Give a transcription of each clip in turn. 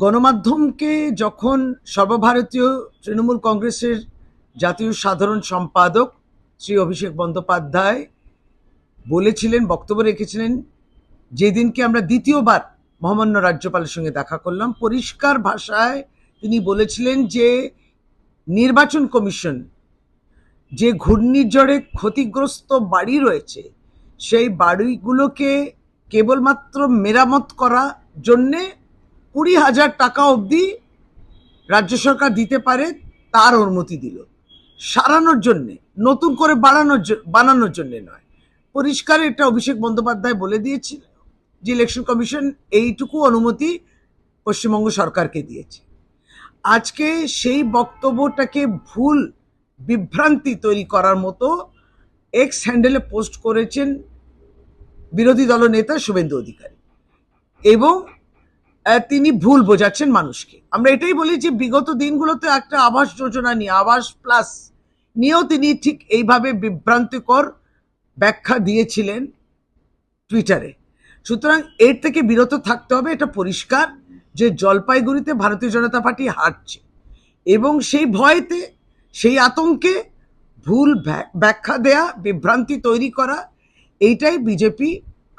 গণমাধ্যমকে যখন সর্বভারতীয় তৃণমূল কংগ্রেসের জাতীয় সাধারণ সম্পাদক শ্রী অভিষেক বন্দ্যোপাধ্যায় বলেছিলেন, বক্তব্য রেখেছিলেন, যেদিনকে আমরা দ্বিতীয়বার মহামান্য রাজ্যপালের সঙ্গে দেখা করলাম, পরিষ্কার ভাষায় তিনি বলেছিলেন যে নির্বাচন কমিশন যে ঘূর্ণিঝড়ে ক্ষতিগ্রস্ত বাড়ি রয়েছে সেই বাড়িগুলোকে কেবলমাত্র মেরামত করার জন্যে 20,000 টাকা অবধি রাজ্য সরকার দিতে পারে, তার অনুমতি দিল। সারানোর জন্যে, নতুন করে বানানোর জন্যে নয়। পরিষ্কার এটা অভিষেক বন্দ্যোপাধ্যায় বলে দিয়েছিল যে ইলেকশন কমিশন এইটুকু অনুমতি পশ্চিমবঙ্গ সরকারকে দিয়েছে। আজকে সেই বক্তব্যটাকে ভুল বিভ্রান্তি তৈরি করার মতো এক্স হ্যান্ডেলে পোস্ট করেছেন বিরোধী দলনেতা শুভেন্দু অধিকারী, এবং তিনি ভুল বোঝাচ্ছেন মানুষকে। আমরা এটাই বলি যে বিগত দিনগুলোতে একটা আবাস যোজনা নিয়ে, আবাস প্লাস নিয়েও তিনি ঠিক এইভাবে বিভ্রান্তিকর ব্যাখ্যা দিয়েছিলেন টুইটারে। সুতরাং এর থেকে বিরত থাকতে হবে। এটা পরিষ্কার যে জলপাইগুড়িতে ভারতীয় জনতা পার্টি হারছে, এবং সেই ভয়েতে, সেই আতঙ্কে ভুল ব্যাখ্যা দেয়া, বিভ্রান্তি তৈরি করা, এইটাই বিজেপি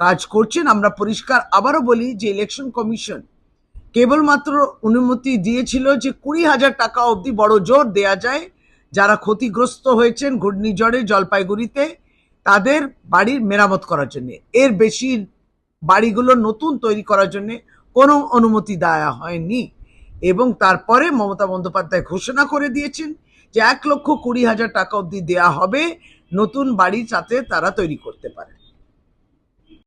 কাজ করছেন। আমরা পরিষ্কার আবারও বলি যে ইলেকশন কমিশন কেবলমাত্র অনুমতি দিয়েছিল যে 20,000 টাকা অবধি বড় জোর দেয়া যায় যারা ক্ষতিগ্রস্ত হয়েছেন ঘূর্ণিঝড়ে জলপাইগুড়িতে, তাদের বাড়ির মেরামত করার জন্য। এর বেশি বাড়িগুলো নতুন তৈরি করার জন্য কোনো অনুমতি দেওয়া হয়নি। এবং তারপরে মমতা বন্দ্যোপাধ্যায় ঘোষণা করে দিয়েছেন যে 1,20,000 টাকা অবধি দেওয়া হবে নতুন বাড়ি যাতে তারা তৈরি করতে পারে।